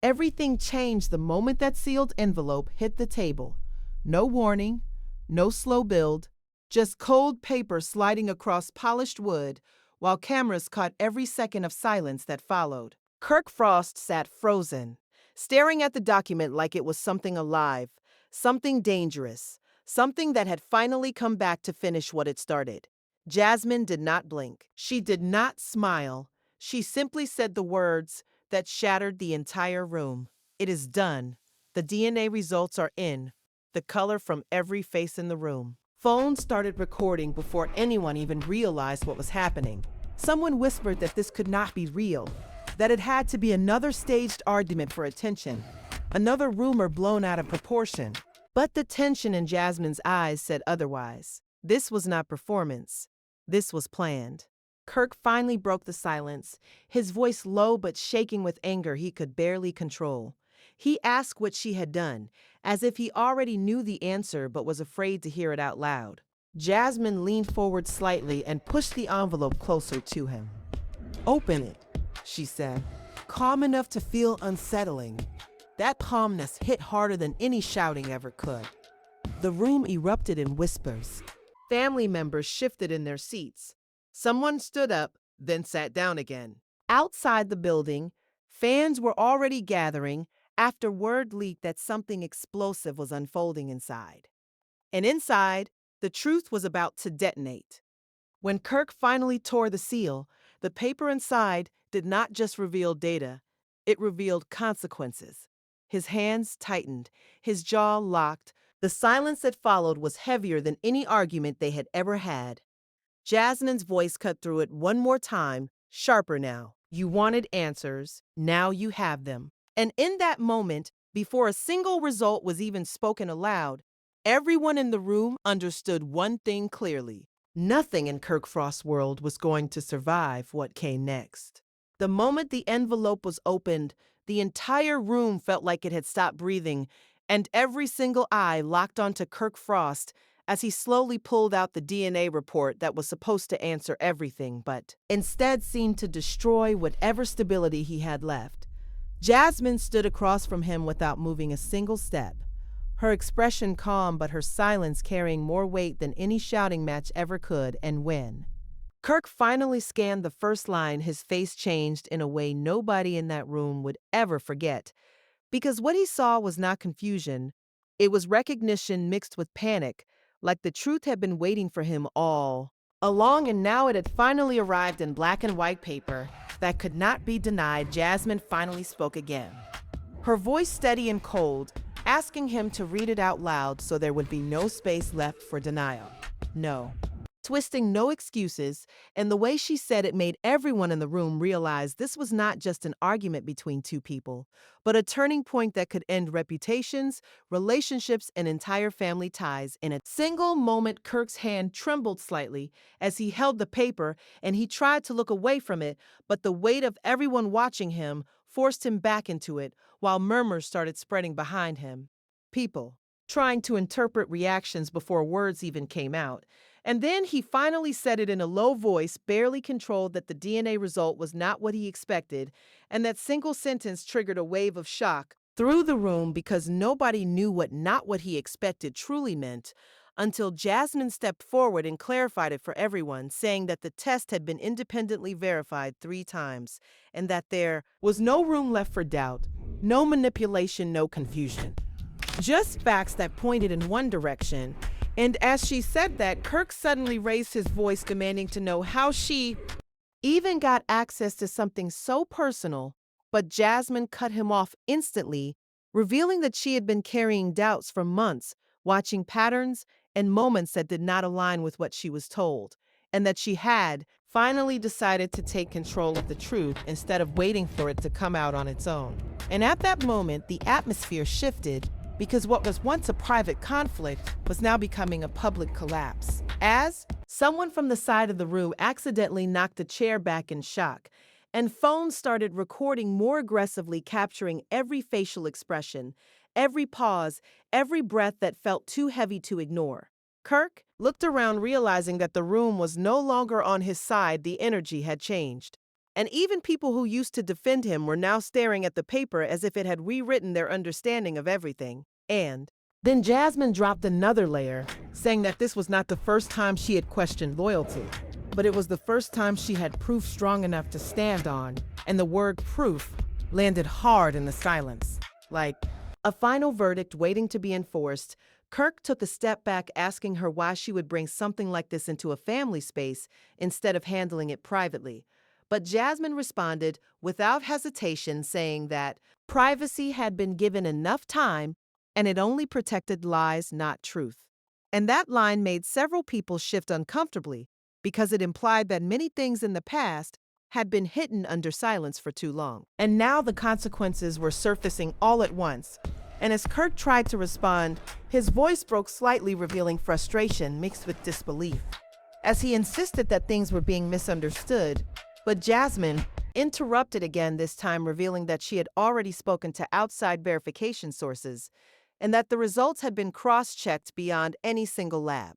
Everything changed the moment that sealed envelope hit the table. No warning, no slow build, just cold paper sliding across polished wood, while cameras caught every second of silence that followed. Kirk Frost sat frozen, staring at the document like it was something alive, something dangerous, something that had finally come back to finish what it started. Jasmine did not blink. She did not smile. She simply said the words that shattered the entire room. It is done. The DNA results are in. The color from every face in the room. Phones started recording before anyone even realized what was happening. Someone whispered that this could not be real, that it had to be another staged argument for attention, another rumor blown out of proportion. But the tension in Jasmine's eyes said otherwise. This was not performance. This was planned. Kirk finally broke the silence, his voice low but shaking with anger he could barely control. He asked what she had done, as if he already knew the answer but was afraid to hear it out loud. Jasmine leaned forward slightly and pushed the envelope closer to him. "Open it," she said, calm enough to feel unsettling. That calmness hit harder than any shouting ever could. The room erupted in whispers. Family members shifted in their seats. Someone stood up, then sat down again. Outside the building, fans were already gathering after word leaked that something explosive was unfolding inside. And inside, the truth was about to detonate. When Kirk finally tore the seal, the paper inside did not just reveal data, it revealed consequences. His hands tightened, his jaw locked. The silence that followed was heavier than any argument they had ever had. Jasmine's voice cut through it one more time, sharper now. "You wanted answers, now you have them." And in that moment, before a single result was even spoken aloud, everyone in the room understood one thing clearly. Nothing in Kirk Frost's world was going to survive what came next. The moment the envelope was opened, the entire room felt like it had stopped breathing, and every single eye locked onto Kirk Frost as he slowly pulled out the DNA report that was supposed to answer everything, but instead seemed to destroy whatever stability he had left. Jasmine stood across from him without moving a single step, her expression calm but her silence carrying more weight than any shouting match ever could. And when Kirk finally scanned the first line, his face changed in a way nobody in that room would ever forget, because what he saw was not confusion, it was recognition mixed with panic, like the truth had been waiting for him all along, and now it had finally arrived in black and white paper that could not be denied. Jasmine finally spoke again, her voice steady and cold, asking him to read it out loud so there would be no space left for denial. No. Twisting no excuses, and the way she said it made everyone in the room realize this was not just an argument between two people, but a turning point that could end reputations, relationships, and entire family ties in a single moment. Kirk's hand trembled slightly as he held the paper, and he tried to look away from it, but the weight of everyone watching him forced him back into it, while murmurs started spreading behind him. People trying to interpret reactions before words even came out. And then he finally said it in a low voice, barely controlled, that the DNA result was not what he expected, and that single sentence triggered a wave of shock through the room because nobody knew what "not what he expected" truly meant until Jasmine stepped forward and clarified it for everyone, saying that the test had been independently verified 3 times and that there was no room left for doubt, no manipulation, no confusion. Just facts that pointed in one direction. And as she said that, Kirk suddenly raised his voice, demanding to know how she even got access to something so personal. But Jasmine cut him off instantly, revealing that she had been carrying doubts for months, watching patterns and moments that did not align with what she was told, and that she had finally decided to take control of the truth instead of waiting for it to come out on its own. And at that moment, the atmosphere shifted, because what was once a private conflict was now becoming a public collapse. As someone from the side of the room accidentally knocked a chair back in shock, and phones started recording more aggressively, capturing every facial expression, every pause, every breath that felt too heavy to ignore. Kirk looked around, realizing that the room was no longer on his side. The energy had changed. And even people who used to defend him were now staring at the paper as if it had rewritten their understanding of everything. And then Jasmine dropped another layer, saying that this was not the first time she had questioned loyalty, but it was the first time she had proof strong enough to stand on, and the word proof landed hard in the silence. Like a final verdict waiting to be enforced, Kirk took a step back, asking her why she would bring something like this into a family space instead of handling it privately. But Jasmine responded without hesitation, saying that privacy had been given enough time and it only protected lies, not truth. And that line made several people shift uncomfortably because it implied that many things in the past had been hidden under silence for too long. And now the consequences were surfacing all at once. And as Kirk tried to respond, his voice broke slightly, revealing frustration mixed with disbelief, as he insisted that things were being misunderstood. But Jasmine interrupted again, this time revealing that she had already spoken to outside verification sources and that the results had been cross-checked beyond any single lab,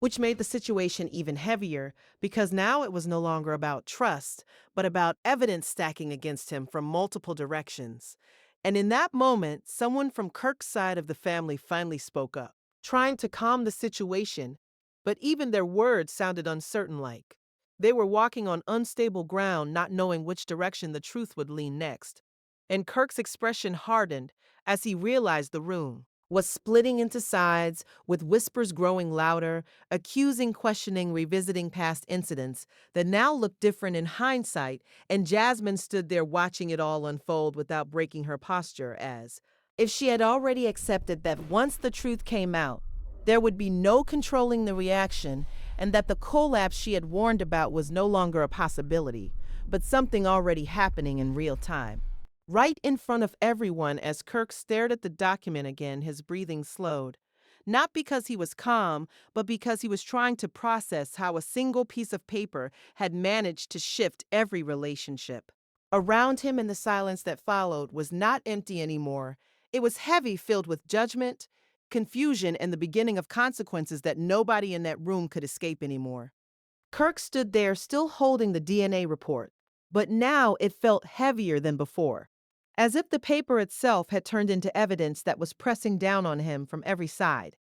which made the situation even heavier because now it was no longer about trust, but about evidence stacking against him from multiple directions. And in that moment, someone from Kirk's side of the family finally spoke up, trying to calm the situation, but even their words sounded uncertain, like they were walking on unstable ground, not knowing which direction the truth would lean next. And Kirk's expression hardened as he realized the room was splitting into sides, with whispers growing louder, accusing, questioning, revisiting past incidents that now looked different in hindsight, and Jasmine stood there watching it all unfold without breaking her posture, as if she had already accepted that once the truth came out, there would be no controlling the reaction, and that the collapse she had warned about was no longer a possibility, but something already happening in real time. Right in front of everyone, as Kirk stared at the document again, his breathing slowed. Not because he was calm, but because he was trying to process how a single piece of paper had managed to shift every relationship. Around him, in the silence that followed, was not empty anymore. It was heavy, filled with judgment, confusion, and the beginning of consequences that nobody in that room could escape anymore. Kirk stood there, still holding the DNA report, but now it felt heavier than before, as if the paper itself had turned into evidence that was pressing down on him from every side.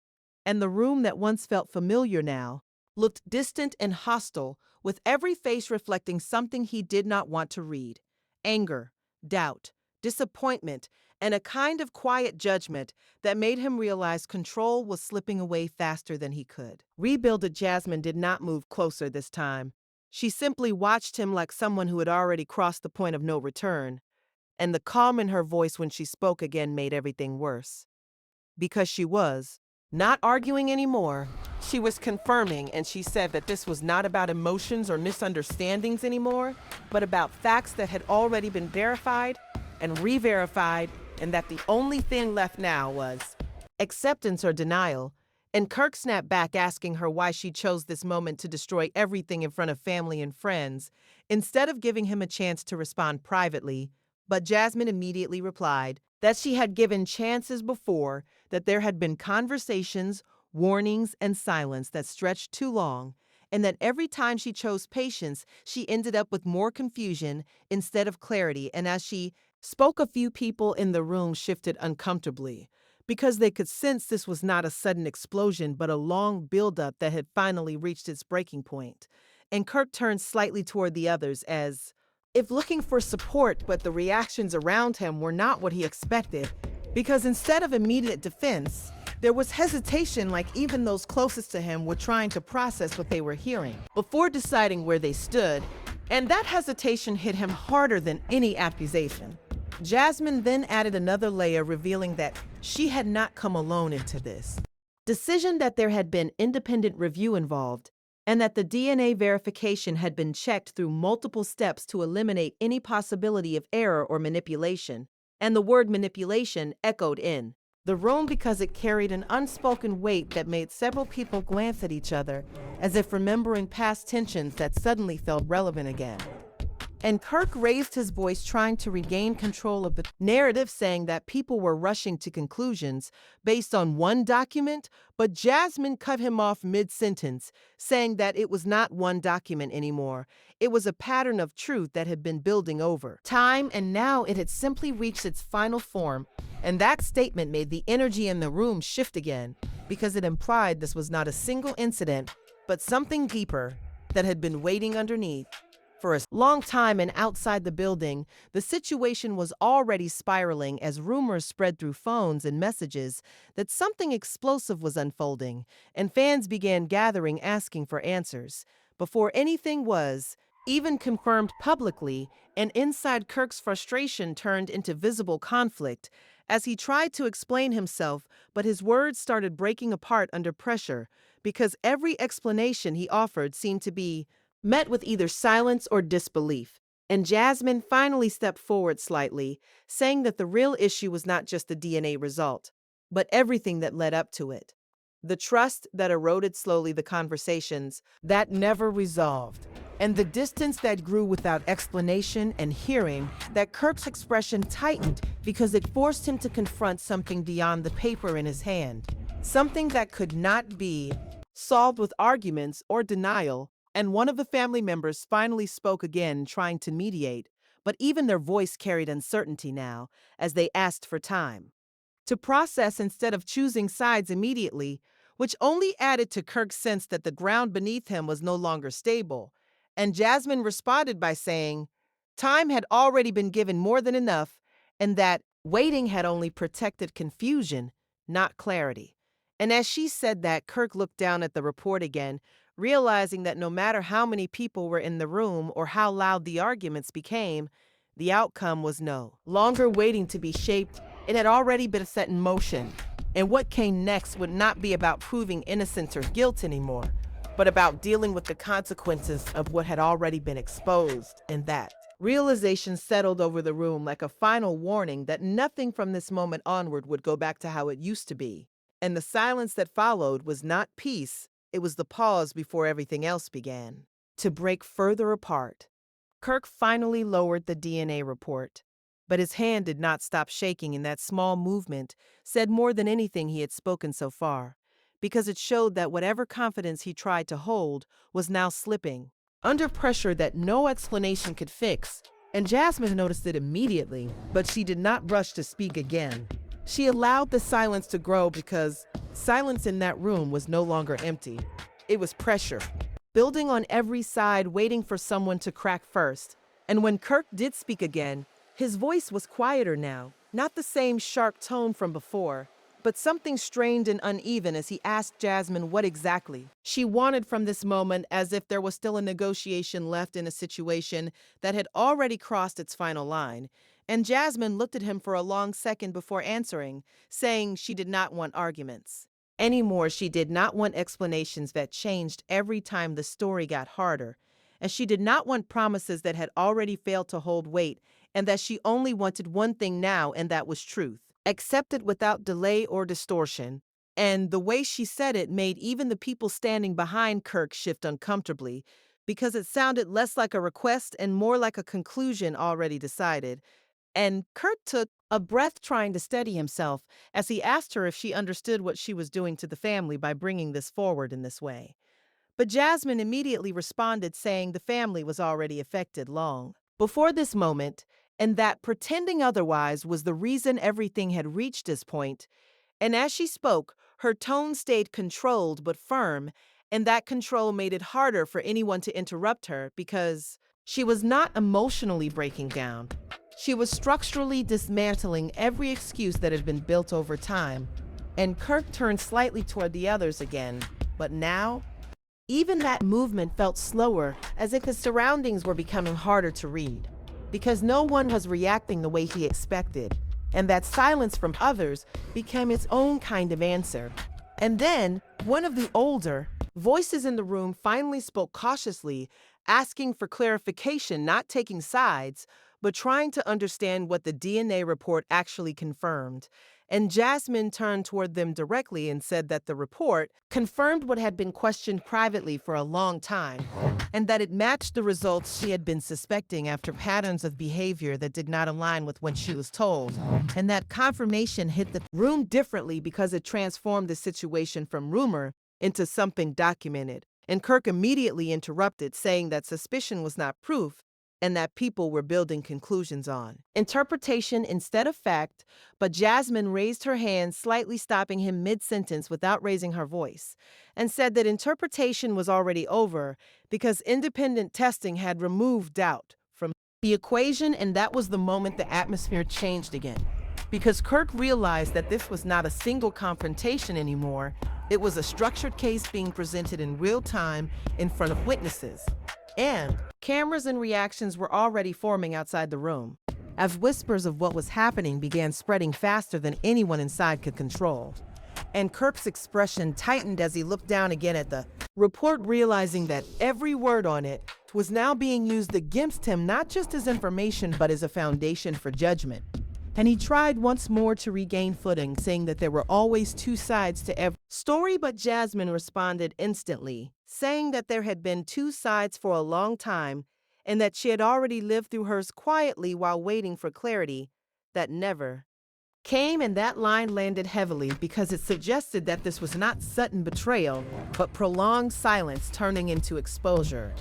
And the room that once felt familiar now looked distant and hostile, with every face reflecting something he did not want to read: anger, doubt, disappointment, and a kind of quiet judgment that made him realize control was slipping away faster than he could rebuild it. Jasmine did not move closer this time. She simply watched him like someone who had already crossed the point of no return, and the calm in her voice when she spoke again made everything worse. Because she was not arguing anymore. She was confirming, and she said that this was not about emotions or misunderstandings anymore, but about facts that had already been verified and re-verified, and that the only thing left now was acceptance or denial. And Kirk snapped back, asking her why she chose this moment to destroy everything in front of family and friends, instead of giving him a chance to respond privately. But Jasmine immediately replied that she had given chances before, that there had been conversations, warnings, and silence that stretched too long, and that every time she chose patience, she ended up with more confusion instead of clarity. And as she spoke, a few people in the room shifted uncomfortably, because they could sense this was not a sudden explosion, but a long buildup that had finally reached its breaking point. And Kirk turned slightly toward the others, as if looking for support, but the reactions around him were not what he expected, because instead of immediate defense, there was hesitation, like even those closest to him were trying to process what they were hearing before deciding where they stood, and that hesitation hit him harder than any accusation. Jasmine then added another layer, revealing that she had not come alone into this decision, that there had been independent review involved, and that the DNA verification had been checked through multiple steps to eliminate any possibility of error or manipulation. And the word manipulation echoed in the room because it carried an unspoken weight that made several people glance at each other, as if remembering past tensions that suddenly felt relevant again. And Kirk raised his voice, trying to regain control of the narrative, saying that people were rushing to conclusions based on one document, but Jasmine cut him off mid-sentence, saying that it was not one document anymore. It was a pattern of truth that had been building over time, and now it had simply reached its final form. And that statement made the energy in the room shift again, because it implied this was not a single incident, but something deeper that had been waiting underneath. For a long time and outside the building, the situation was already spiraling as rumors spread through phones and messages that something explosive was unfolding, and fans began gathering asking for answers. Before anything was even confirmed publicly, and inside Kirk's frustration turned into visible conflict as he tried to explain himself, but his words started breaking apart under pressure because every explanation he offered seemed to be met with either silence or disbelief. And Jasmine finally stepped forward slightly, saying that the real issue was not just the DNA result, but everything that led up to it. The trust that eroded slowly, the conversations that never resolved, and the distance that grew without explanation, and hearing that Kirk's expression tightened because it forced him to confront something beyond the paper in his hand, something that could not be solved with arguments or denial. And one of the family members finally spoke again, trying to mediate, but even their voice carried uncertainty now, as they asked for time to process instead of choosing sides immediately, which only added to Kirk's sense that the ground beneath him was no longer stable. And Jasmine responded by saying time had already been given more than enough, and that waiting had only protected confusion, not clarity. And as she said that, Kirk looked down at the report again, realizing that no matter how many people were in the room or how loud the arguments became, the outcome was no longer waiting to be shaped. It had already been set in motion. And what came next would not be about proving innocence or guilt anymore, but about dealing with the consequences of what had already been exposed. And that realization settled over the room like a final warning that nothing from this moment onward would go back to how it used to be. And the silence that followed was not peace. It was the pause before everything else began to break further apart. Kirk finally lowered the DNA report, but his hand did not stop shaking, and that small movement said more than anything he had spoken so far, because it showed that whatever confidence he tried to hold was now slipping under pressure that no explanation could fix. And Jasmine noticed it immediately, but she did not rush to speak again. She allowed the silence to grow because silence in that room was no longer empty. It was pressure, building on every side, waiting for someone to crack first. And when Kirk did speak again, his voice was quieter now, not the same sharp tone from before, but something strained and uneven as he asked Jasmine what exactly she wanted from this moment, as if there was still a negotiation left in a situation that had already crossed its final line. And Jasmine looked at him for a long second before answering, saying she did not want arguments anymore. She did not want explanations that changed every time the story got harder, and she did not want promises that had already failed to hold weight, and that she only wanted one thing now, and that was truth, accepted without delay or distortion. And the way she said it made even the people standing behind Kirk shift uncomfortably, because it sounded less like a request and more like a conclusion already decided. And Kirk took a breath, trying to steady himself, as he asked her if she understood what she was doing to the family by bringing this forward in this way. But Jasmine immediately responded, saying the family was already affected long before this moment, and that pretending otherwise was the reason everything had reached this point. And as she spoke, her tone stayed controlled but firm, and that control made it harder for anyone to interrupt her, because she was not emotionally breaking down. She was structurally dismantling every excuse that had been built over time. And Kirk turned slightly toward the others again, but now even that movement felt slower, as if his surroundings were becoming harder to read, because no one was reacting the way he expected, and that silence from others became its own kind of answer. And then, one of the older voices in the room finally spoke cautiously, asking for clarification, not taking sides, but trying to understand what the DNA report actually confirmed. And Jasmine turned toward them directly and said that the report confirmed what had been questioned privately for a long time, and that it matched the results she had been suspecting after patterns of behavior that did not align with what she was told. And that confirmation hit the room differently because it transformed the situation from rumor into something documented. And Kirk immediately interrupted, saying that suspicion was not proof and that people were building conclusions on interpretation instead of fact. But Jasmine raised her hand, slightly stopping him mid-sentence without raising her voice, and said that interpretation was already over because independent testing had removed doubt from the equation. And that was the moment the atmosphere changed again, because Kirk realized that this was not a single confrontation anymore. It was a structured case being presented in real time in front of witnesses. And cameras and reactions were already forming outside the room, as whispers of what was happening began spreading faster than anyone inside could control. And Kirk's expression tightened as he looked down again at the report, realizing that every word on it was now being used against him, not just as information, but as a foundation for judgment. And he tried once more to regain footing, saying that there were always two sides to every story. But Jasmine responded instantly, saying that there had been two sides for a long time and that she had already lived through hers quietly while waiting for clarity that never came. And that line landed heavily because it suggested that this was not sudden betrayal, but prolonged silence turning into exposure.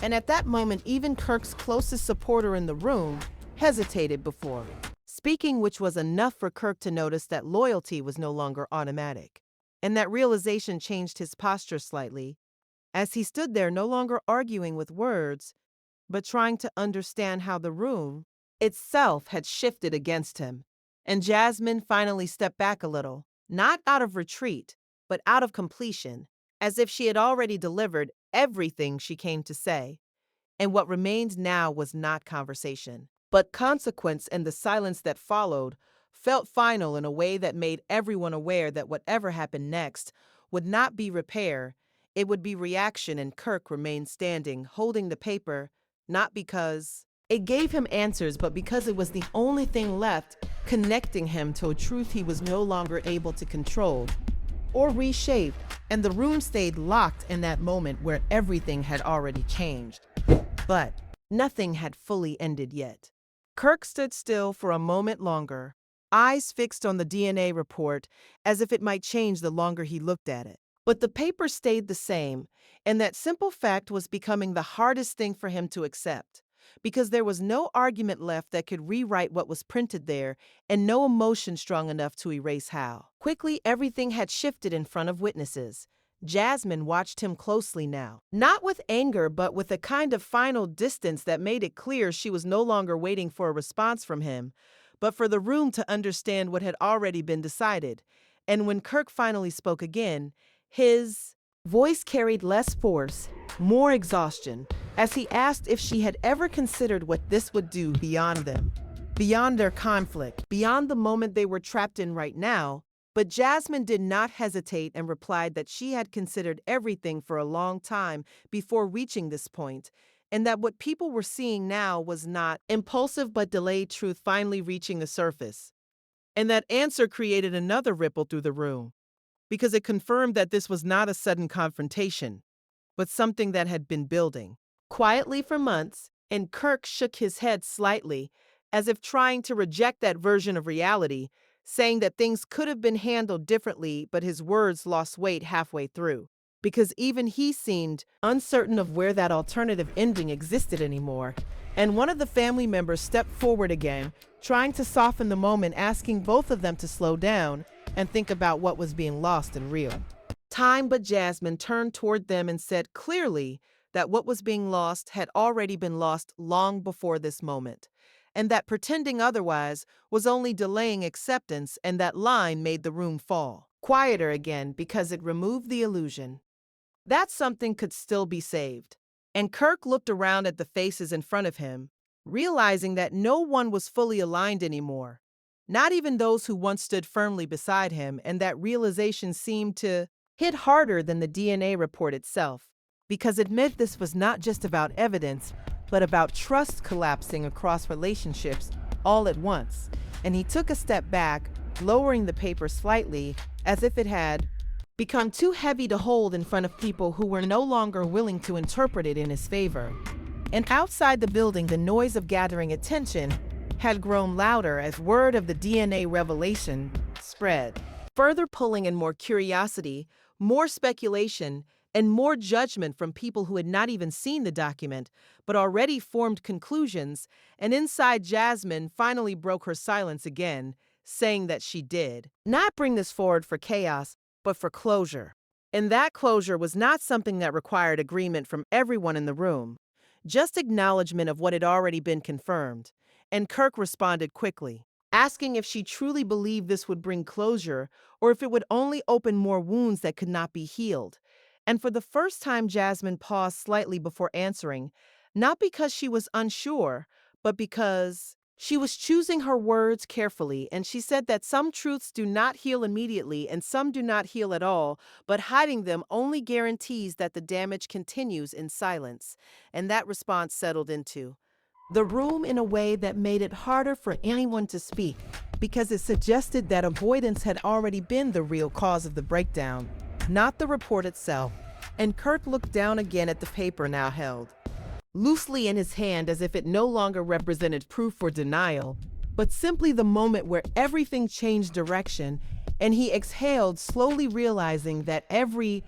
And at that moment, even Kirk's closest supporter in the room hesitated before speaking, which was enough for Kirk to notice that loyalty was no longer automatic. And that realization changed his posture slightly, as he stood there no longer arguing with words, but trying to understand how the room itself had shifted against him. And Jasmine finally stepped back a little, not out of retreat, but out of completion, as if she had already delivered everything she came to say. And what remained now was not conversation, but consequence. And the silence that followed felt final in a way that made everyone aware that whatever happened next would not be repair, it would be reaction. And Kirk remained standing, holding the paper, not because it gave him answers, but because it was the only thing left connecting him to a truth he was no longer able to control or reshape. And the room stayed locked in that moment where everything had already changed. But nothing had fully ended yet. Kirk stood still for a moment longer, eyes fixed on the DNA report as if it might change the longer he looked at it. But the paper stayed the same, and that simple fact was becoming the hardest thing for him to accept, because there was no argument left that could rewrite what was printed there, and no emotion strong enough to erase how quickly everything had shifted in front of witnesses. Jasmine watched him closely now, not with anger, but with a kind of final distance that made it clear she was no longer waiting for a response from him, but for the room to understand what had already been decided. And when Kirk finally spoke again, his voice carried less force, more exhaustion, as he asked if she had ever considered what this would do beyond them, beyond their conflict, beyond the moment they were trapped in right now. But Jasmine did not hesitate and replied that she had considered everything for a long time before reaching this point, and that what people were seeing now was not impulsive but delayed truth finally reaching the surface. And that answer created another ripple through the room, because it confirmed that this was not a sudden confrontation, but something that had been building quietly for months. And Kirk shook his head slightly, as if trying to reject that version of reality, saying that things could have been handled differently. But his words lost weight halfway through, because even he seemed uncertain of where that alternative ending existed anymore. And one of the family members stepped forward again, trying to soften the moment, asking both of them to slow down and think about what was being lost in real time. But Jasmine turned toward them and said clearly that what was being lost had already been lost long before this moment, and that pretending otherwise was only delaying acceptance. And that line made the room fall quieter again, because it removed the illusion that something could still be saved. And Kirk looked around at the faces in front of him, realizing that no one was fully aligned anymore, not even those who once stood firmly beside him. And that realization seemed to hit harder than the DNA report itself, because it meant this was not just about evidence, but about trust collapsing across relationships all at once. And he took a step back, lowering the paper slightly, as if it had become too heavy to hold in front of people who were no longer willing to interpret it in his favor. And outside the building, the noise of gathering attention had grown louder as word of the DNA revelation spread, further pulling in more curiosity, more speculation, and more judgment from people who had not even seen the document, but already formed conclusions. And inside, Jasmine finally broke her silence again, saying that she did not bring this forward for chaos, but for closure. And that closure was not something that required agreement from everyone in the room, just acknowledgement of what had already been confirmed. And Kirk responded quickly, asking if she truly believed this would bring closure or if it would only open more wounds that could not be healed. And for the first time, Jasmine paused slightly before answering, not because she was unsure, but because she was choosing her words carefully. And she said that some truths do not heal immediately and some do not heal at all, but hiding them only guarantees that the damage continues in silence. And that response settled into the room in a way that made it harder for anyone to speak, because it suggested that avoidance had already been the real cause of the breakdown, not the report itself. And Kirk looked down again at the paper now held loosely in his hand, as if it no longer represented proof or denial, but simply the moment where everything changed direction. And he exhaled, slowly realizing that every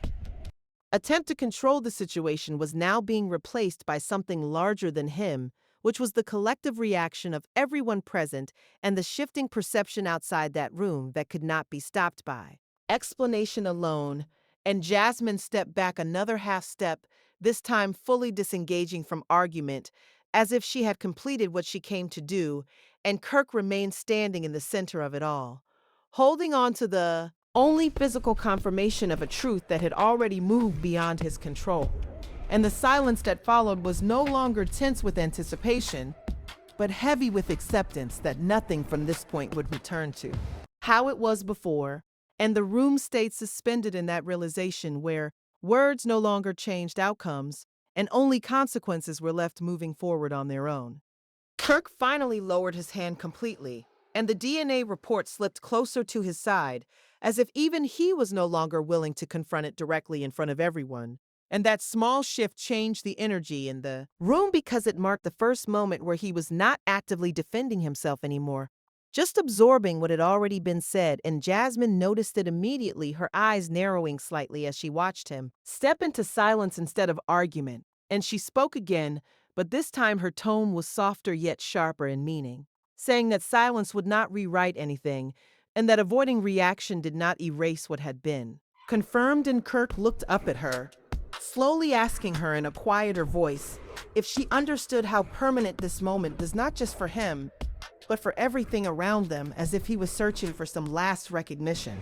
attempt to control the situation was now being replaced by something larger than him, which was the collective reaction of everyone present and the shifting perception outside that room that could not be stopped by explanation alone. And Jasmine stepped back another half step, this time fully disengaging from argument, as if she had completed what she came to do. And Kirk remained standing in the center of it all, holding on to the only physical confirmation of a truth that had already moved beyond his control. And the silence that followed was no longer tense with anticipation, but heavy with acceptance that nothing from this point would return to how it was before. And the room stayed suspended in that realization, where words no longer changed outcomes and only consequences were left moving forward on their own. Kirk finally lowered his hand completely, and the DNA report slipped closer to his side, as if even he was no longer willing to confront it directly in front of everyone. And that small shift changed the energy in the room, because it marked the first moment where he was not actively defending himself anymore, just absorbing what had already been said. And Jasmine noticed it immediately, her eyes narrowing slightly as she watched him step into silence instead of argument. And she spoke again, but this time her tone was softer yet sharper in meaning, saying that silence would not rewrite anything, and that avoiding reaction did not erase what had been confirmed. And Kirk looked up at her, slowly asking her in a quieter voice if she understood how permanent this moment was, not just for him, but for everything around them, as if he was searching for some last recognition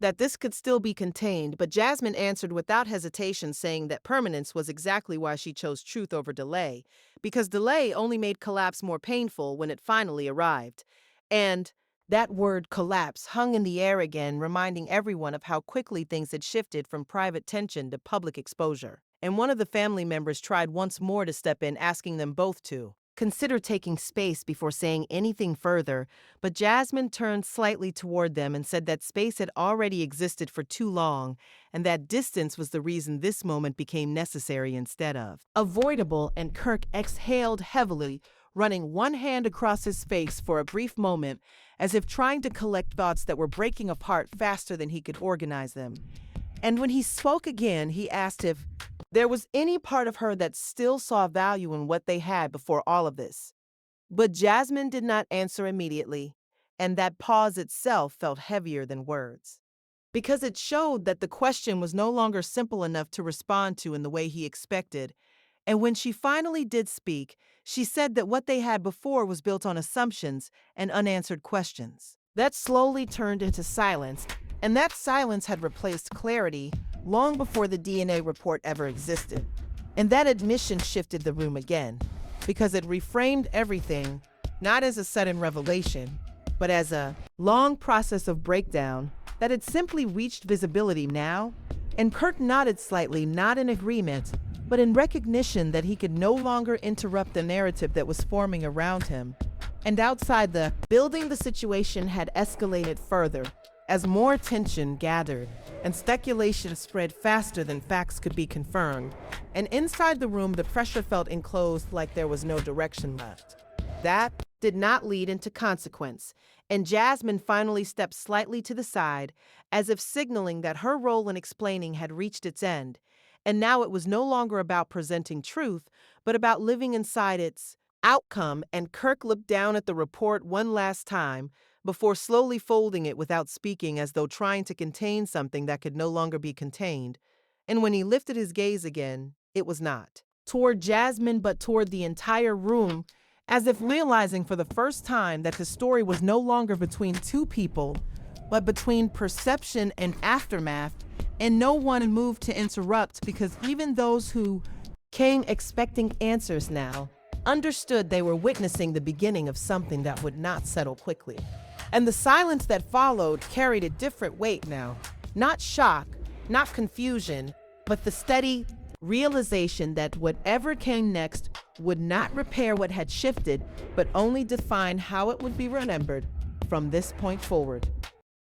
that this could still be contained. But Jasmine answered without hesitation, saying that permanence was exactly why she chose truth over delay, because delay only made collapse more painful when it finally arrived. And that word collapse hung in the air again, reminding everyone of how quickly things had shifted from private tension to public exposure. And one of the family members tried once more to step in, asking them both to consider taking space before saying anything further, but Jasmine turned slightly toward them and said that space had already existed for too long, and that distance was the reason this moment became necessary instead of avoidable. And Kirk exhaled heavily, running one hand across his face for a brief moment, as if trying to collect thoughts that were breaking apart faster than he could organize them. And when he spoke again, he asked if there was any part of her that still saw value in what they had before all of this. But Jasmine did not answer immediately, and that pause itself felt heavier than words, because it showed that the question was no longer simple enough to respond to in the way he expected. And when she finally did speak, she said that what they had before was built on assumptions and unanswered questions. That slowly turned into silence, and that silence had replaced clarity long before the DNA report ever existed. And that admission shifted the room again, because it reframed everything, not as a sudden revelation, but as a long process of breakdown that had simply reached visibility now. And Kirk nodded slightly, not in agreement, but in recognition that he could no longer interrupt the narrative that was forming around him. And outside the building, the situation had escalated further as more tension gathered and speculation spread faster than facts could be confirmed. And inside the room, the pressure felt enclosed like there was no direction left. That did not lead into consequence, and Jasmine finally stepped slightly to the side, as if signaling that her role in explaining had reached its end. And now it was no longer about presenting truth, but about living inside its outcome. And Kirk looked down at the report one last time before slowly folding it without speaking, as though trying to contain something that could no longer be contained. And when he lifted his gaze again, it was not toward Jasmine, but toward the entire room, as if realizing for the first time that the story was no longer between two people, but between perception and aftermath. And no one moved to interrupt, because even those who came expecting answers now understood they were witnessing the beginning of something that would not settle quickly. And the silence that followed carried a different weight now. Not shock, not confusion, but the steady realization that whatever came next would not repair what had shifted, but only define how it would be remembered from this point forward.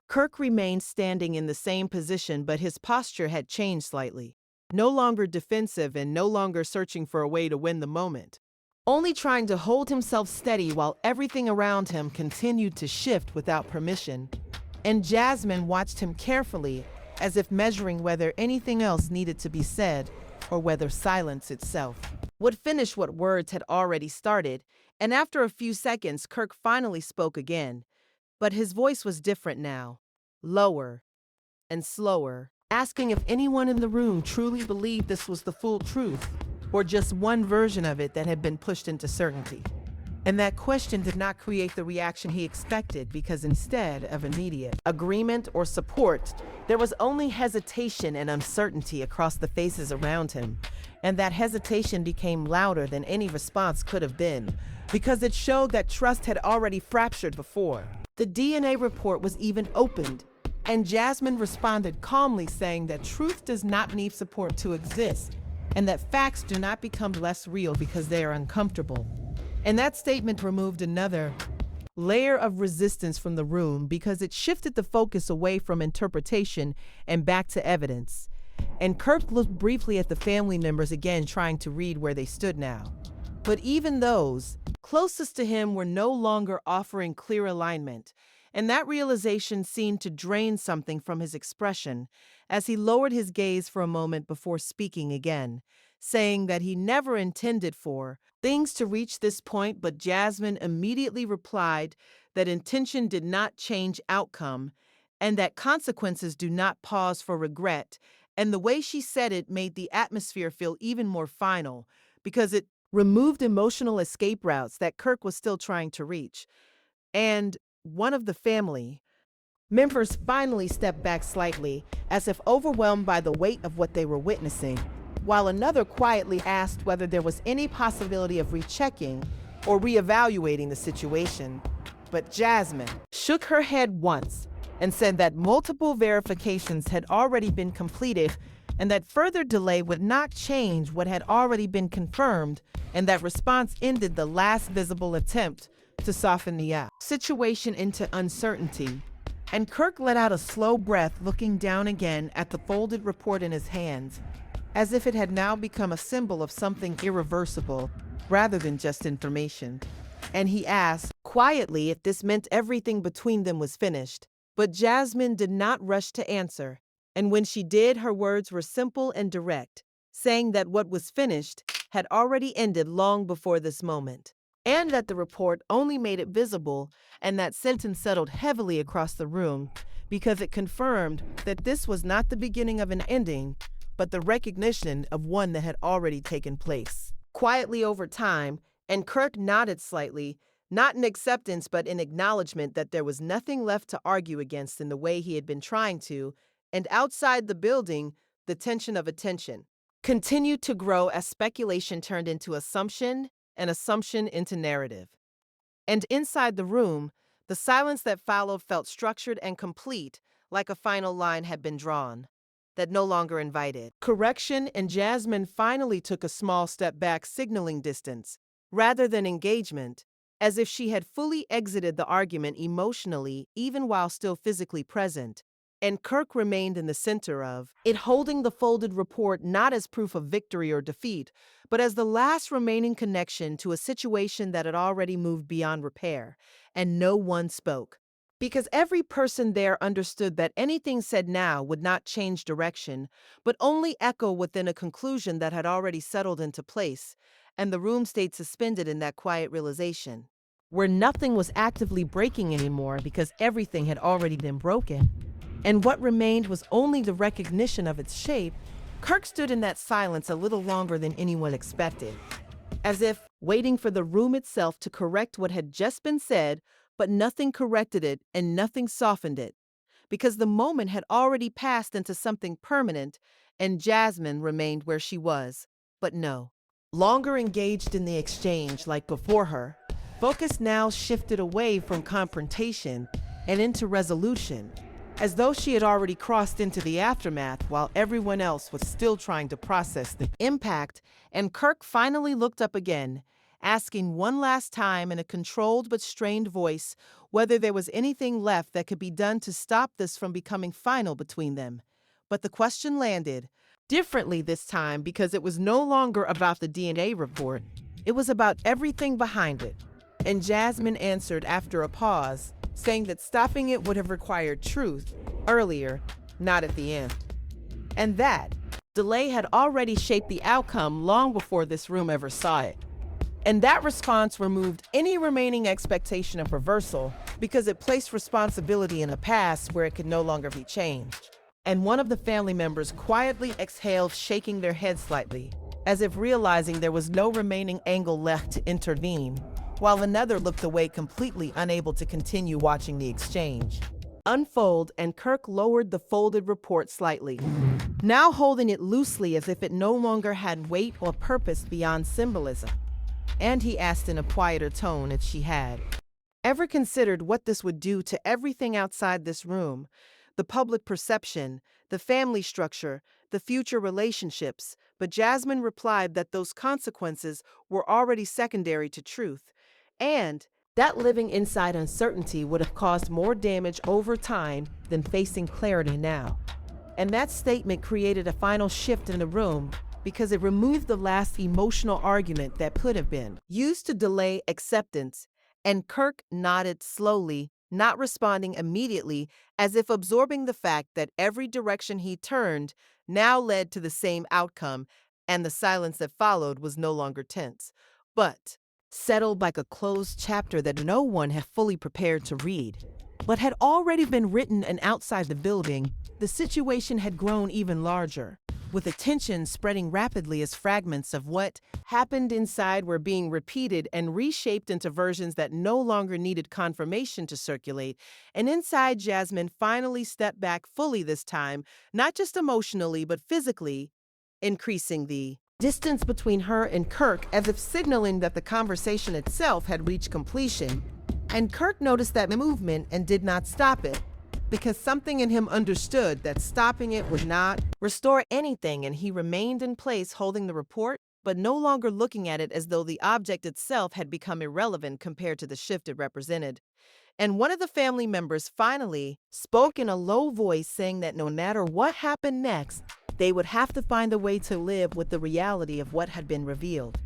Kirk remained standing in the same position, but his posture had changed slightly. No longer defensive and no longer searching for a way to win the moment. Only trying to hold himself steady while everything around him continued to shift without permission. And Jasmine watched him carefully, as if measuring whether anything else needed to be said, or whether silence itself would finish what words had already started. And after a few seconds, Kirk finally spoke again. But his voice was different now, lower and slower, asking if anyone in the room truly believed this was the full truth, or just one version of it that had been pushed into certainty. And that question did not create the reaction he expected, because instead of immediate agreement or support, there was only hesitation and uncertainty across the faces around him. And that hesitation became louder than any response could have been, because it showed that trust had already fractured before. The DNA report was even opened, and Jasmine responded calmly, saying that truth does not need support to exist, and that facts do not become less real because they are uncomfortable. And that statement removed another layer of resistance from the room, because it shifted the focus away from interpretation and back to evidence. And Kirk looked briefly at the family members again, trying to read where they stood now. But even those closest to him were no longer offering clear alignment, and that realization seemed to drain something from his expression as he lowered his gaze for a moment before speaking again, saying that he never intended for things to reach this point. But Jasmine immediately replied that intention did not change outcome, and that consequences do not pause for regret. And the way she said it made the atmosphere feel even more final, because it removed emotional escape routes that Kirk was still trying to reach. And one of the family members finally stepped back slightly, as if overwhelmed by the weight of what they were witnessing, while another quietly asked whether there was any possibility of rechecking or reevaluating the situation. But Jasmine shook her head once and said that multiple verifications had already been completed, and that further delay would not change what had already been confirmed, and that response ended the last visible attempt to soften the situation into uncertainty. And Kirk let out a slow breath, looking down again at the folded report in his hands, as if it had now become a symbol of something irreversible rather than just information. And he asked quietly if this meant everything between them was finished. But Jasmine did not rush to answer, and when she did, her words were simple and direct, saying that what was finished had already ended long before this moment, and that the report only made it visible. And that sentence settled heavily across the room, because it confirmed that this was not the beginning of an ending, but the recognition of one that had already taken place quietly over time. And Kirk nodded slightly, not in acceptance, but in acknowledgement that there was nothing left to argue against in the way he had been trying to. And outside the building, the tension of attention continued to grow as speculation turned into assumption and assumption into narrative. And inside the room, the silence that followed felt structured and complete, like a final line had been drawn. that no longer invited correction, and Jasmine finally took a small step back, signaling distance, rather than engagement, as if she had fully exited the argument emotionally, even while still physically present. And Kirk remained in the center of it, holding the folded report not as proof of victory or defeat, but as the last remaining connection to a situation that had already moved beyond repair. And no one spoke. Because every person there understood that anything said now would not change direction, but only echo within a conclusion that had already settled into place, and the room stayed suspended in that quiet realization, where nothing was actively breaking anymore because everything had already been broken, and what remained was only the recognition of its shape. Kirk stood in that silence a little longer than anyone expected, as if waiting for the room itself to correct what had just been said, but nothing corrected it and nothing softened it, because the moment had already passed into something permanent, and Jasmine remained where she was, but no longer engaged in the exchange like before her. Focus now shifted away from confrontation and into resolution, as though she had already crossed into the aftermath while everyone else was still trying to process the impact. And Kirk finally looked up again, asking one last time in a controlled but strained voice whether there was anything left that could be done to stop this from becoming final between them. But the question landed differently this time, because it was no longer about the DNA report. It was about everything behind it. And Jasmine answered after a pause, saying that stopping it would have required truth earlier, not at the end. And that delay had already shaped the outcome long before this room ever saw it. And that response removed any remaining expectation of reversal, because it placed responsibility in a past where it could no longer be changed. And one of the family members quietly exhaled, shaking their head slightly, as if realizing there was no remaining angle left to intervene, while another looked away, completely unable to continue watching the exchange unfold. And Kirk lowered the folded report slightly, now holding it loosely as if it no longer had weight or purpose beyond symbolism. And he asked in a quieter tone if she had ever considered what this would do to everything outside this room, the public perception, the family structure, the future relationships. But Jasmine replied that those consequences were already secondary to truth, and that living inside uncertainty would have caused more damage over time than facing clarity now. And that statement created a final shift in the room, because it removed the last emotional argument that could have been used to delay acceptance. And Kirk nodded slowly, not responding immediately, as if absorbing the fact that every direction he turned now led to the same outcome, and the silence that followed was no longer tense, but settled like a closed chapter that no one had fully prepared to read, but had already been written. And outside the building, the situation had grown even larger, with the tension spreading rapidly as fragments of what happened inside were being repeated and reshaped into versions that no longer needed confirmation to circulate. And inside, Jasmine finally stepped back fully this time, not just emotionally, but physically, increasing the distance between her and Kirk, as if signaling that the conversation itself had reached completion. And Kirk noticed that movement and did not stop it, because something in him understood that stopping it would not restore anything, and he remained in place, holding the report, but no longer looking at it, as though the object itself had become irrelevant compared to the shift it represented. And one of the family members finally spoke in a low voice, saying that no matter what happened next, they would have to find a way to live with the reality of what had been revealed.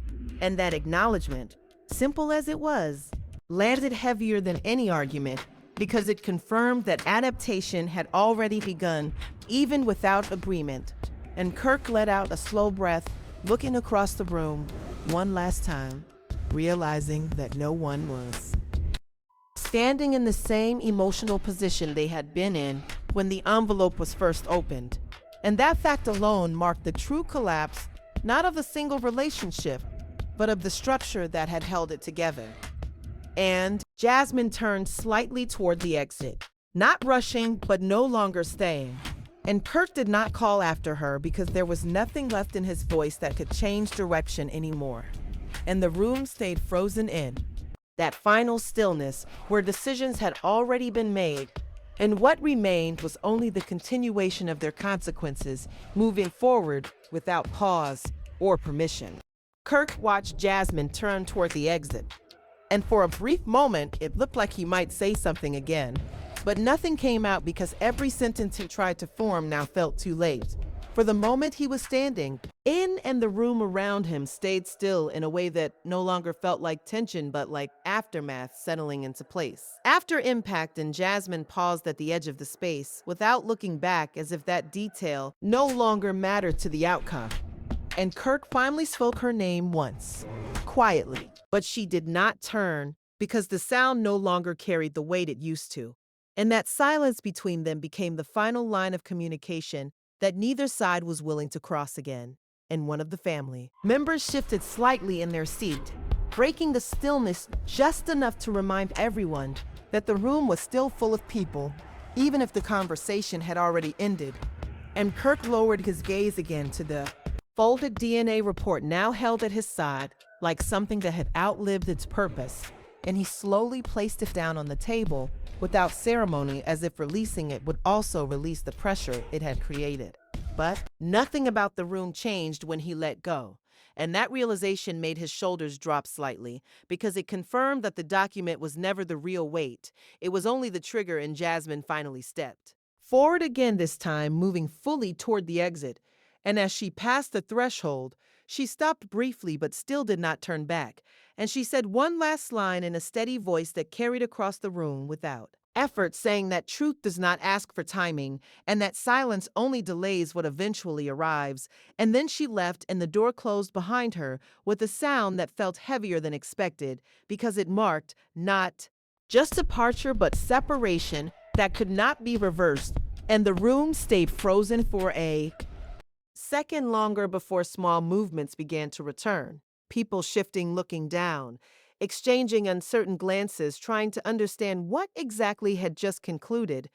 And that acknowledgement, simple as it was, landed heavier than any argument, because it confirmed that adaptation had already begun, even without agreement. And Kirk let out a slow breath, looking across the room one last time, realizing that no one was standing in the same emotional position they had been in when the envelope was first opened. And that fact alone marked the true collapse, not of a single relationship, but of the structure that had held it together. And Jasmine turned slightly toward the exit, not rushing, but no longer staying. And Kirk did not call after her, because there was nothing left in his voice that could change direction anymore. And the room stayed frozen in that final stillness where decisions had already been made, And what remained was only the continuation of their consequences, moving forward without pause or permission. Kirk watched Jasmine turn toward the exit, and for a brief moment, it looked like he might say something again. But nothing came out because every sentence he tried to form now felt too late. For the moment he was standing in, and the room around him stayed still in a way that no longer felt like tension but like aftermath settling into place. After impact, and Jasmine paused at the edge of the space without looking back, as if that detail no longer mattered to the outcome. And Kirk finally spoke her name once, quietly, but she did not turn because the sound no longer carried the weight it used to. And that silence between them became the final line of communication that neither side was willing to cross again. And one of the family members shifted slightly in their seat, breaking the stillness just enough to remind everyone that the room was still full of people, even if the conversation had already ended. And Kirk lowered his gaze again to the folded DNA report now held at his side, like something that had outlived its purpose, and he slowly placed it down on the table without ceremony, as if releasing it would also release the pressure it had created. But nothing about the room changed when he let go, and that realization made his shoulders drop slightly, because it confirmed that the document was never the real weight. It was only the trigger, and Jasmine finally stepped forward again, this time moving fully toward the exit. And as she passed the threshold, she stopped briefly but still did not turn back, and she said one last line in a steady voice that carried across the room without effort, saying that truth does not ask for timing, and that silence only delays what eventually arrives. And then she left, and the door closed behind her with a sound that felt heavier than expected, because it marked not just departure but separation that could not be reversed, and the room stayed frozen for a second longer before small movements began to return. People shifting, looking down, exchanging uncertain glances, trying to understand what exactly had just concluded.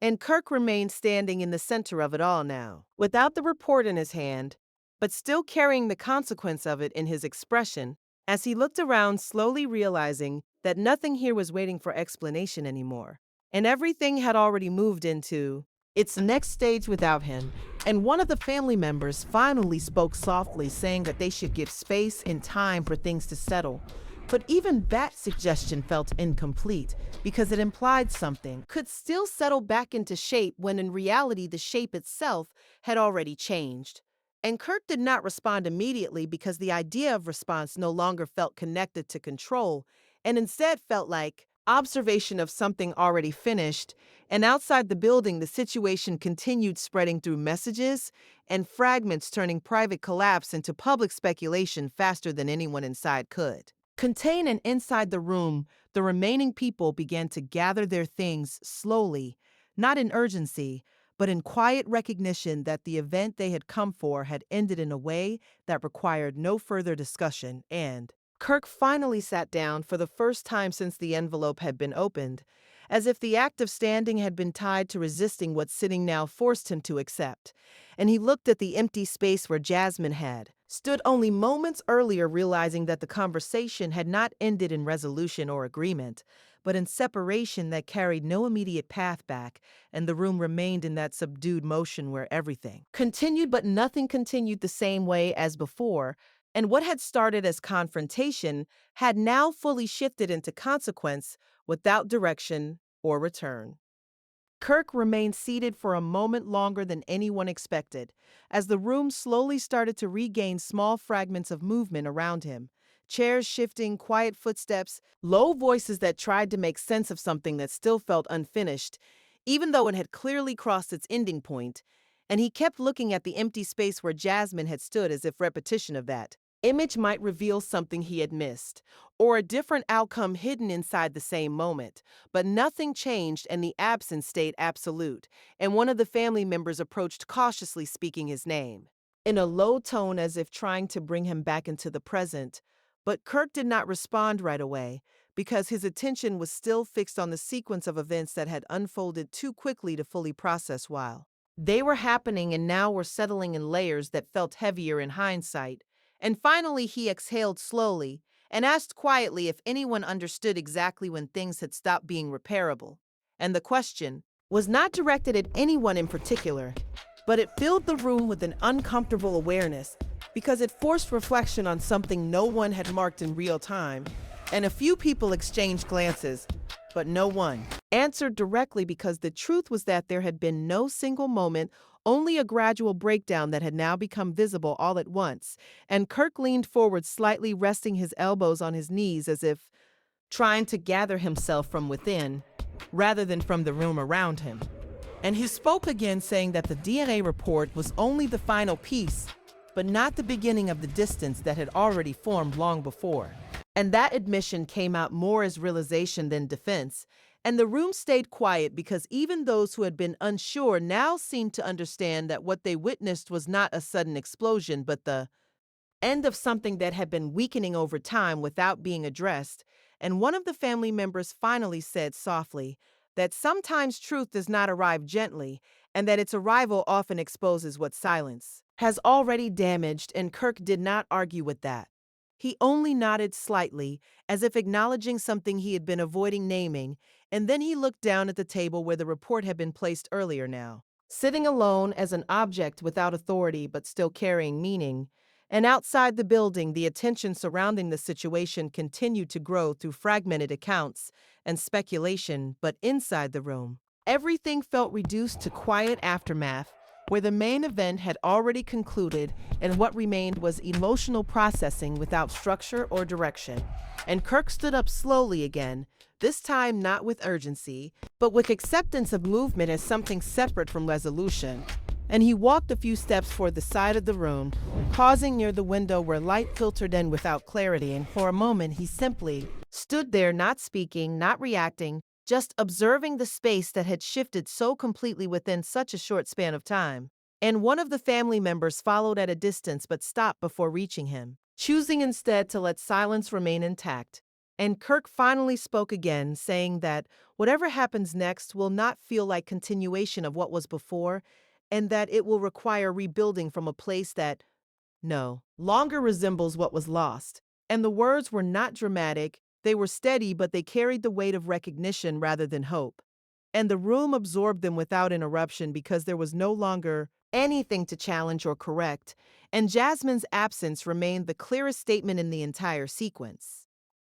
And Kirk remained standing in the center of it all now, without the report in his hand, but still carrying the consequence of it in his expression, as he looked around, slowly realizing that nothing here was waiting for explanation anymore. And everything had already moved into its next stage without him. And one of the family members finally spoke softly, saying that they should give space and time for things to settle. But even that suggestion felt incomplete, because it implied something could still settle back into shape when in reality the shape itself had already changed. And Kirk did not respond immediately, because the idea of response no longer felt connected to control, and instead felt like observation of something already finished. And outside the building, the situation continued spreading through messages and fragments, turning private collapse into public speculation faster than anyone inside could contain. And inside the room, the remaining people began to gather their things slowly, not in urgency, but in quiet recognition that the event they had come for had ended in a way that required no further discussion. And Kirk finally sat down for the first time since the envelope had been opened, as if the act of standing had been tied to resisting what sitting now forced him to accept. And he looked at the empty space where Jasmine had stood only moments earlier, realizing that the conversation had not ended in resolution or agreement, but in separation that carried no immediate path back, and the room remained in that subdued motion where everything continued but nothing continued the same way as before, and what had started as confrontation had now fully shifted into consequence without direction or return. Kirk remained seated for a moment longer than anyone expected, as the room slowly started to regain small fragments of movement around him. Chairs shifting, quiet footsteps, low voices that tried to make sense of something that still felt unfinished, even though it had clearly crossed its ending point. And he kept looking at the empty space where Jasmine had stood, as if repetition of that image might reveal something he had missed, or a different outcome hidden inside the same moment. But nothing changed, and the absence stayed absolute, and one of the family members approached cautiously, speaking his name in a low tone as if trying to bring him back into the present. But Kirk did not respond right away, because his attention was still fixed on the sequence of events that had unfolded too quickly to fully process while they were happening, and now were settling in layers that felt heavier in hindsight. And finally he exhaled slowly and asked quietly if anyone understood exactly when things had stopped being repairable. And the question was not directed at anyone in particular, but it filled the room with an uncomfortable awareness because it forced reflection on something no one had marked in real time, and a few people exchanged glances, but no one answered directly because the truth was that there had been no single moment, only a gradual breakdown that had now become visible all at once, and Kirk leaned forward slightly, resting his elbows on his knees as if trying to gather himself from within rather than from the room around him. And he spoke again, saying that the DNA report was only the final piece, but not the beginning of the distance that had already formed long before. And that admission came out more as realization than defense, and the room stayed quiet because even those who had been unsure now seemed to understand that what they witnessed was not a sudden explosion, but the end of something that had been weakening over time without being addressed. And one of the family members finally said softly that sometimes truth does not arrive gently, and that its arrival often exposes what silence has already damaged, and Kirk did not argue with that. He only nodded slightly, as if acknowledging something he had been avoiding naming, and then he looked down at the table where the report had been placed earlier now. Sitting alone as an object without authority but still carrying meaning, and outside the building, the attention surrounding the situation continued to grow through fragmented accounts and speculation, but inside the room, everything felt reduced to quiet aftermath, where the main event had already concluded and what remained was emotional processing without structure or direction. And Kirk stood up slowly again, this time not with urgency, but with acceptance of movement as something separate from resolution. And he walked a few steps toward the side of the room, pausing near the window where light filtered in without clarity, and for a moment he simply stood there, not speaking, not reacting, just observing the space that had shifted so completely within such a short span of time. And one of the family members followed at a distance but stopped before reaching him, choosing instead to let silence remain intact. And Kirk finally spoke again, saying that whatever happens next will not feel like continuation of what was before, and that it will require rebuilding from a place that, no longer resembles what was lost. And the words were not dramatic, they were steady, but they carried the weight of recognition rather than hope. And the room absorbed them without interruption because there was no longer anything to challenge or correct, and Jasmine's absence remained the clearest statement in the entire sequence.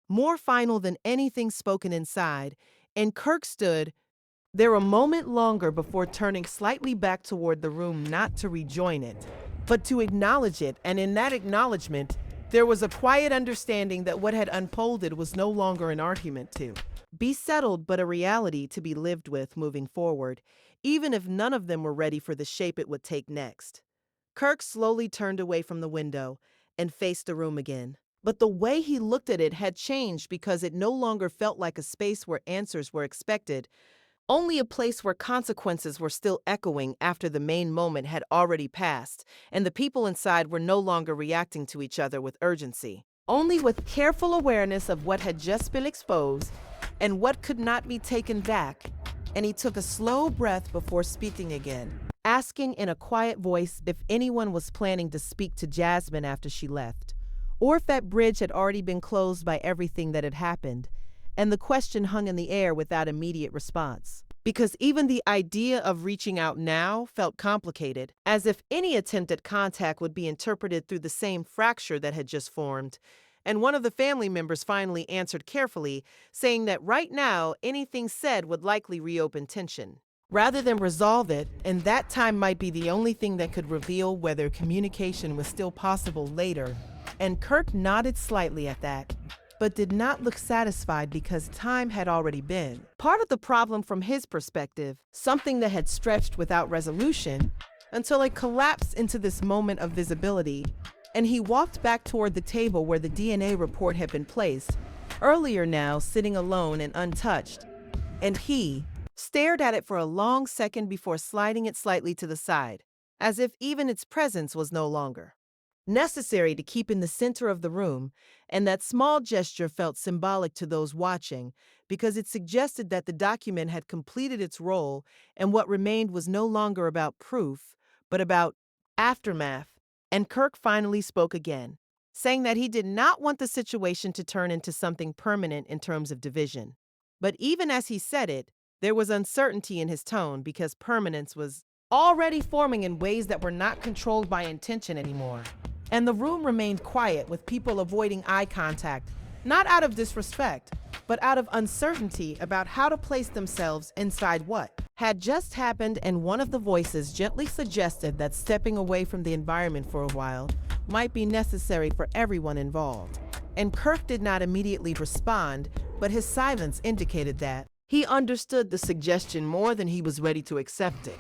More final than anything spoken inside, and Kirk stood there a moment longer before turning slightly back toward the room, not to rejoin it, but to acknowledge it, and in that acknowledgement, there was a quiet understanding that what had unfolded was no longer an argument to be settled, but a reality to be lived with moving forward, even if none of them were ready for the shape it would take next. Kirk slowly turned away from the window and faced the room again. But the way he looked at it had changed because it no longer felt like a space where answers were expected, only a place where consequences were still echoing after the main moment had already passed, and the people inside were no longer reacting to each other with urgency, only with careful awareness of what had just been exposed and what could not be taken back. And he took a slow breath before speaking again, asking in a quiet voice if anyone was planning to speak to Jasmine after she left, or if that bridge had already been closed by everything that had happened. And the question hung in the air without immediate response, because even the idea of reaching out now felt complicated, as if any attempt at contact would be interpreted through the same fracture that had just formed. And one of the family members finally answered carefully, saying that right now anything said would likely reopen tension rather than resolve it, and that time might be the only thing that could reveal whether communication was still possible later. And Kirk nodded slightly at that, but did not look satisfied because time had already been. Part of the problem from his perspective, something that had stretched without resolution until it collapsed into this moment of visibility, and he walked back toward the table where the DNA report had been placed, earlier now sitting alone and untouched, and he stared at it for a long second before sliding it slightly to the side, as if even its presence was no longer necessary to keep in the center of the room, and that small gesture felt symbolic to those watching because it suggested that the document had completed its role and what remained was no longer about proof, but about aftermath. And Kirk finally spoke again, saying that he did not want the situation to turn into something permanent in terms of division. But even as he said it, There was uncertainty in his tone because permanence was already forming in ways that were not controlled by intention anymore. And the room remained quiet with people avoiding eye contact, not out of disrespect, but out of uncertainty about how to place themselves inside what had just happened, and one of the voices gently suggested that stepping away from the environment for a while might be necessary for everyone involved. And Kirk did not immediately respond, but his silence indicated that he understood the suggestion more than he was ready to accept it.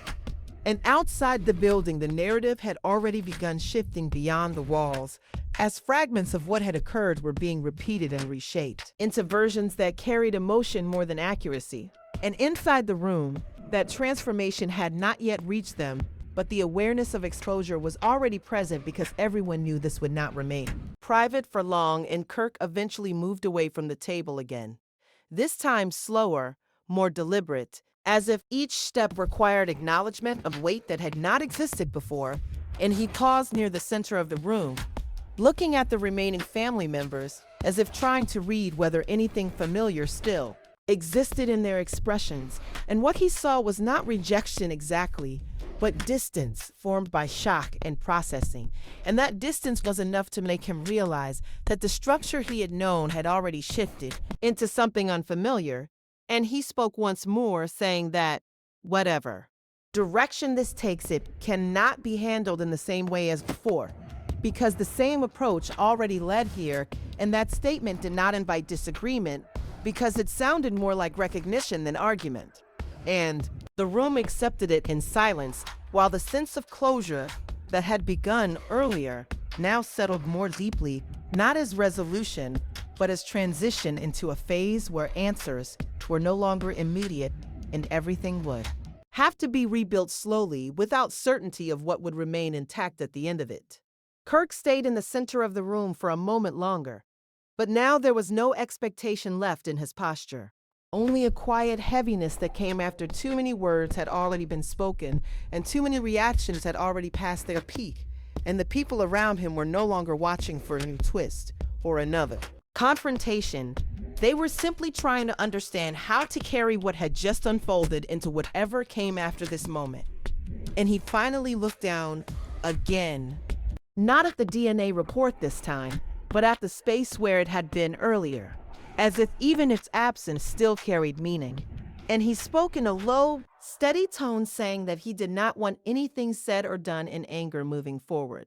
And outside the building, the narrative had already begun shifting beyond the walls, as fragments of what had occurred were being repeated and reshaped into versions that carried emotion more than accuracy. And inside the room, that transformation had not yet reached them, but the awareness of exposure was already present because everyone knew this would not remain private for long, and Kirk eventually moved away from the table again. This time slower, more deliberate, as if each step required acknowledgement of weight that had not existed before, and he paused near the center of the room, looking at the remaining family members as if trying to read whether anything familiar still existed in their expressions. And what he saw was not rejection exactly, but distance formed by shock and processing. And that distance was enough to make him realize that the structure he had known had already shifted into something unfamiliar. And he spoke once more, saying that, whatever direction this takes, it cannot be handled in the same way as before, because the same approach already led here, and that statement did not invite disagreement because it sounded more like recognition than argument. And the room accepted it in silence, while the sense of closure that had begun earlier now settled more deeply, not as resolution, but as transition into a phase where answers were no longer immediate and everything would have to be rebuilt slowly without certainty of what would remain intact at the end of it. Kirk stayed in the center of the room for a moment longer, but now there was no expectation left in his posture. Only a quiet heaviness that came after too many words had already been spoken and too many reactions had already passed their peak, and the people around him were no longer watching for a new twist or another confrontation. They were simply trying to understand how to carry what had just unfolded into whatever came after this moment. And he finally looked down again, not at the DNA report this time, but at the space where it had been earlier, as if even its absence still carried meaning. And he spoke in a low, steady tone, saying that he did not want anything said or done in anger moving forward,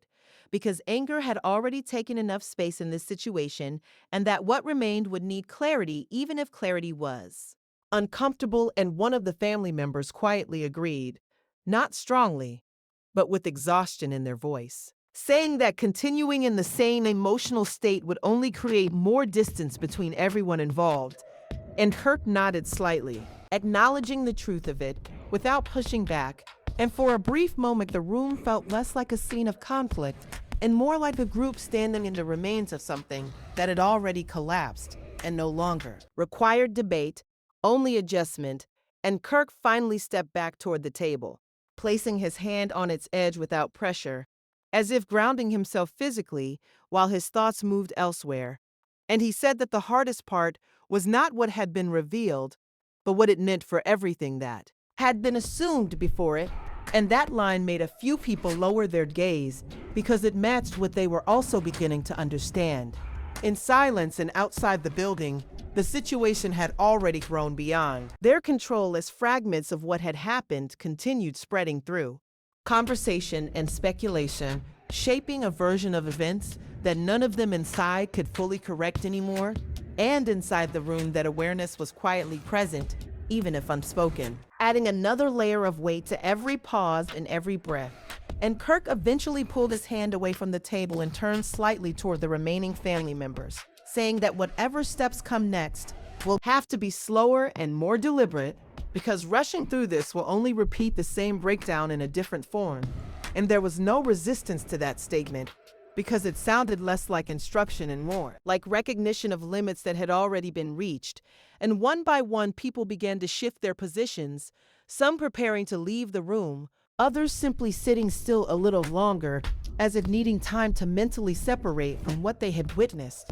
because anger had already taken enough space in this situation, and that what remained would need clarity, even if clarity was uncomfortable. And one of the family members quietly agreed, not strongly, but with exhaustion in their voice, saying that continuing in the same emotional state would only create more distance between everyone involved. And Kirk nodded slightly, acknowledging the truth of it without pushing back, and for a brief moment the room felt less like a scene of conflict and more like a group standing in the remains of something that had already collapsed and no longer required debate, only adjustment. And Kirk finally stepped back toward the table, placing his hand on its edge without pressure, as if grounding himself physically while his thoughts moved elsewhere. And he said that the hardest part was not what had been revealed, but what it meant for everything that had been assumed before it. And that line made a few people lower their gaze because it matched what they were also beginning to understand. In silence and outside the building, the situation had already grown beyond their control as fragments of what had happened continued spreading through conversation and speculation, shaping a version of events that none of them inside could fully correct anymore. And inside the room, that awareness was quietly present, even if unspoken, adding another layer of weight to every pause and every breath. And Kirk eventually pulled his hand away from the table and turned slightly toward the remaining family members, saying that whatever steps come next will have to be slower and more deliberate, because rushing through this will only repeat the same breakdown in a different form. And there was no resistance to that statement, because it sounded less like instruction and more like recognition of limits that had already been reached. And one by one, people began to shift their positions, some preparing to leave the room, others simply sitting still a little longer, as if needing time to mentally separate from what they had witnessed.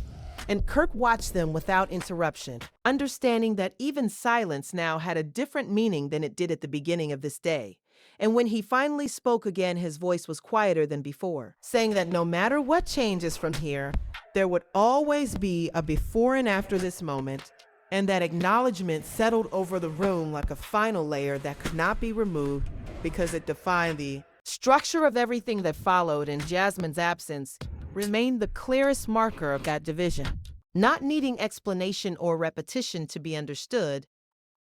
and Kirk watched them without interruption, understanding that even silence now had a different meaning than it did at the beginning of this day. And when he finally spoke again, his voice was quieter than before, saying that no matter what changes from here, there would always be a before and after this moment, and that acknowledgement settled over the room like a final layer that could not be removed because it defined the structure of everything that followed, and Jasmine's absence remained the clearest marker of that division, not needing explanation or repetition to be understood.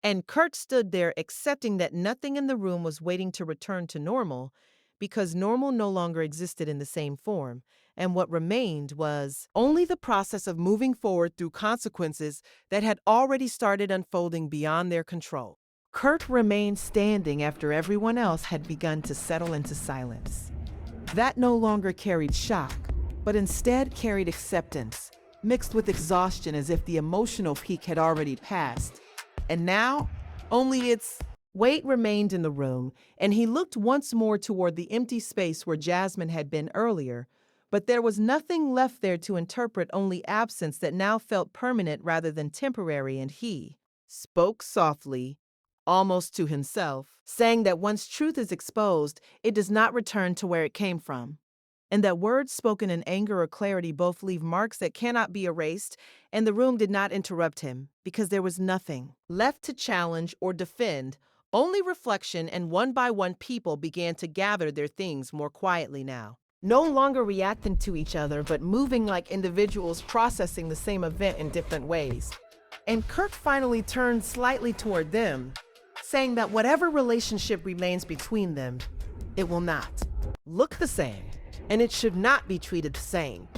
And Kirk stood there accepting that nothing in the room was waiting to return to normal because normal no longer existed in the same form, and what remained was only the process of moving forward through consequences that had already started unfolding beyond their control. Kirk remained standing after everyone else had begun to settle into silence. That no longer carried shock, but instead carried acceptance, mixed with exhaustion as if the emotional peak had already passed. And now, only its weight remained in the room, and he looked once more toward the empty space where Jasmine had been earlier, but there was nothing left there to interpret, only absence that now felt permanent rather than temporary, and he spoke softly, almost to himself, saying that once truth is exposed, it does not return to where it came from, and that words spoken in anger or clarity both leave marks that cannot be erased, and the room did not interrupt him, because there was nothing left to challenge or defend, only reflection, and one by one people began to gather their things more quietly now, no longer reacting to each other, but moving like individuals processing the same event in different ways. And Kirk finally turned slightly toward them, saying that whatever relationship remains between them, it will not look the same, and it should not be treated the same.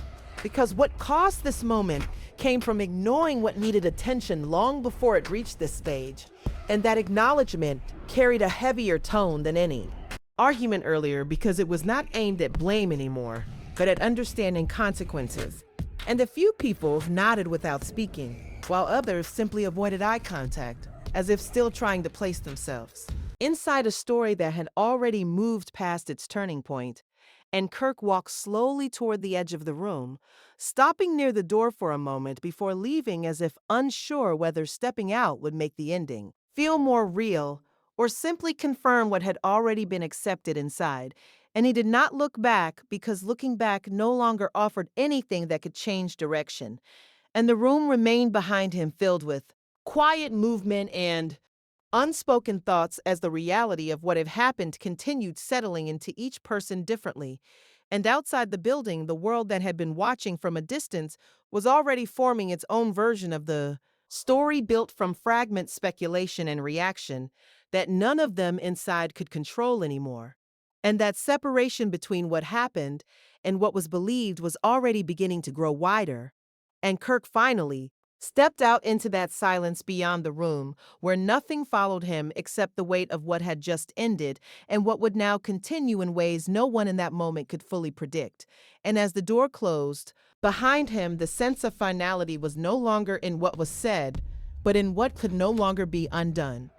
Because what caused this moment came from ignoring what needed attention long before it reached this stage, and that acknowledgement carried a heavier tone than any argument earlier, because it was not aimed at blame anymore, but at understanding consequences. And a few people nodded without speaking, while others simply avoided eye contact, as if still trying to place themselves inside a story that had already moved past its turning point. And Kirk walked slowly toward the edge of the room, stopping near the door for a moment before leaving, as if unsure whether stepping out would make the ending feel more real or simply confirm what had already been accepted inside. And he did not look back, because looking back no longer offered anything that could change direction. And the room remained behind him, filled with quiet movement and unspoken thoughts, as the reality of what had happened continued settling into each person differently. And outside the building, the world that had been watching from a distance was already forming its own version of the story, built from fragment speculation and reaction that none of them inside could control anymore. And that separation between what happened and what was believed was already beginning to grow wider. And Kirk finally stepped out into that silence beyond the room, where nothing followed him except the weight of what had just ended and what would now continue in ways no one in that moment could fully predict. And as the door closed behind him, the sense of finality was no longer in what was said, but in what could no longer be undone.